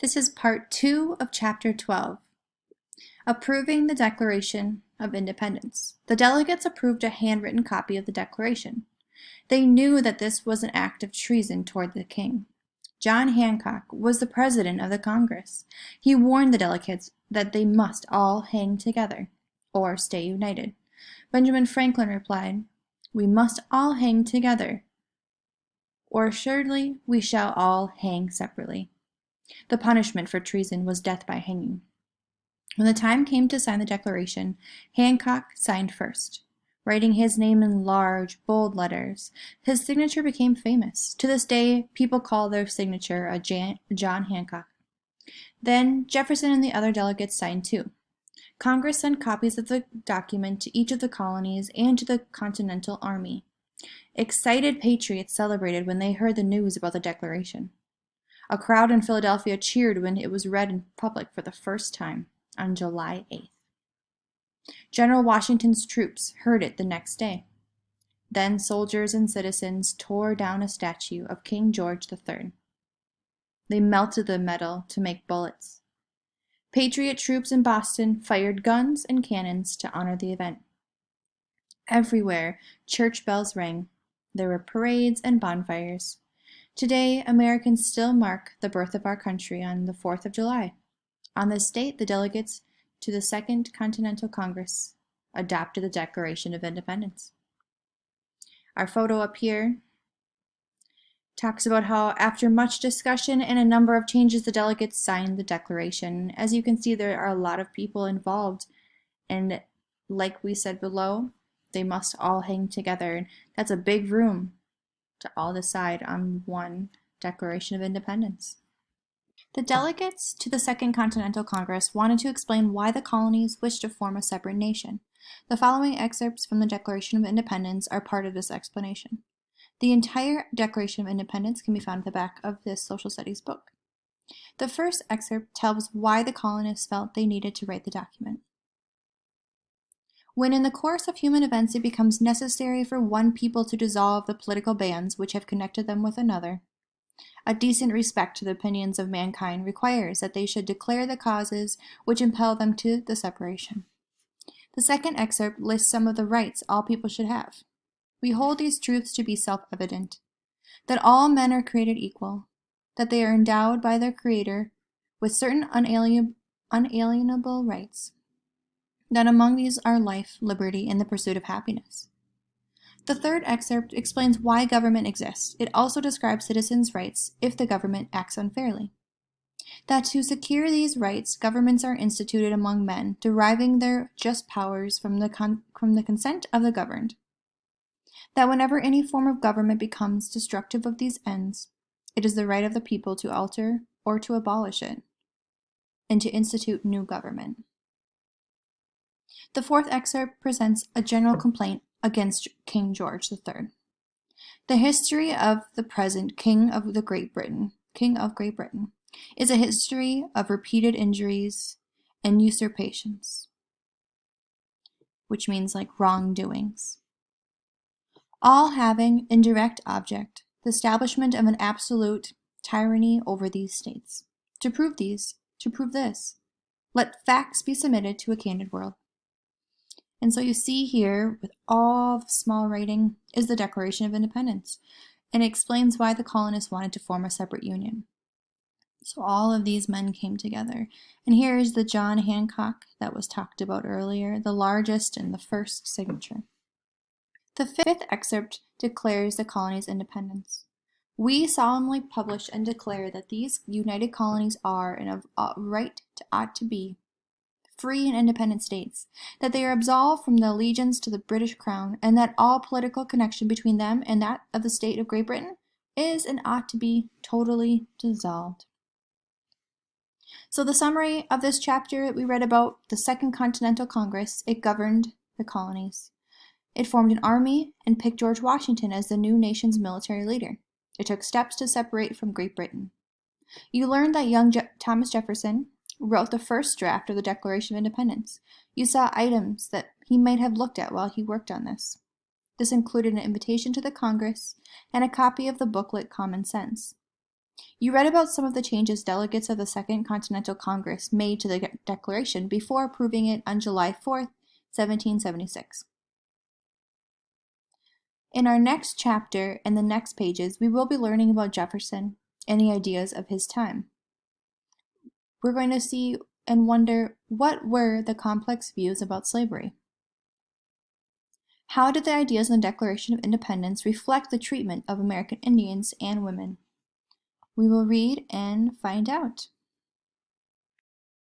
This is part 2 of chapter 12, approving the Declaration of Independence. The delegates approved a handwritten copy of the Declaration. They knew that this was an act of treason toward the king. John Hancock was the president of the Congress. He warned the delegates that they must all hang together or stay united. Benjamin Franklin replied, "We must all hang together, or assuredly we shall all hang separately." The punishment for treason was death by hanging. When the time came to sign the Declaration, Hancock signed first, writing his name in large, bold letters. His signature became famous. To this day, people call their signature a John Hancock. Then Jefferson and the other delegates signed too. Congress sent copies of the document to each of the colonies and to the Continental Army. Excited patriots celebrated when they heard the news about the Declaration. A crowd in Philadelphia cheered when it was read in public for the first time on July 8th. General Washington's troops heard it the next day. Then soldiers and citizens tore down a statue of King George III. They melted the metal to make bullets. Patriot troops in Boston fired guns and cannons to honor the event. Everywhere, church bells rang. There were parades and bonfires. Today, Americans still mark the birth of our country on the 4th of July. On this date, the delegates to the Second Continental Congress adopted the Declaration of Independence. Our photo up here talks about how, after much discussion and a number of changes, the delegates signed the Declaration. As you can see, there are a lot of people involved, and like we said below, they must all hang together. That's a big room to all decide on one Declaration of Independence. The delegates to the Second Continental Congress wanted to explain why the colonies wished to form a separate nation. The following excerpts from the Declaration of Independence are part of this explanation. The entire Declaration of Independence can be found at the back of this social studies book. The first excerpt tells why the colonists felt they needed to write the document. When in the course of human events it becomes necessary for one people to dissolve the political bands which have connected them with another, a decent respect to the opinions of mankind requires that they should declare the causes which impel them to the separation. The second excerpt lists some of the rights all people should have. We hold these truths to be self-evident, that all men are created equal, that they are endowed by their Creator with certain unalienable rights, that among these are life, liberty, and the pursuit of happiness. The third excerpt explains why government exists. It also describes citizens' rights if the government acts unfairly. That to secure these rights, governments are instituted among men, deriving their just powers from the consent of the governed. That whenever any form of government becomes destructive of these ends, it is the right of the people to alter or to abolish it, and to institute new government. The fourth excerpt presents a general complaint against King George III. The history of the present King of Great Britain, is a history of repeated injuries and usurpations, which means like wrongdoings, all having in direct object the establishment of an absolute tyranny over these states. To prove this, let facts be submitted to a candid world. And so you see here, with all the small writing, is the Declaration of Independence. And it explains why the colonists wanted to form a separate union. So all of these men came together. And here is the John Hancock that was talked about earlier, the largest and the first signature. The fifth excerpt declares the colonies' independence. We solemnly publish and declare that these united colonies are, and of right ought to be, free and independent states, that they are absolved from the allegiance to the British Crown, and that all political connection between them and that of the state of Great Britain is and ought to be totally dissolved. So the summary of this chapter that we read about the Second Continental Congress, it governed the colonies. It formed an army and picked George Washington as the new nation's military leader. It took steps to separate from Great Britain. You learned that young Thomas Jefferson wrote the first draft of the Declaration of Independence. You saw items that he might have looked at while he worked on this. This included an invitation to the Congress and a copy of the booklet Common Sense. You read about some of the changes delegates of the Second Continental Congress made to the Declaration before approving it on July 4, 1776. In our next chapter and the next pages, we will be learning about Jefferson and the ideas of his time. We're going to see and wonder, what were the complex views about slavery? How did the ideas in the Declaration of Independence reflect the treatment of American Indians and women? We will read and find out.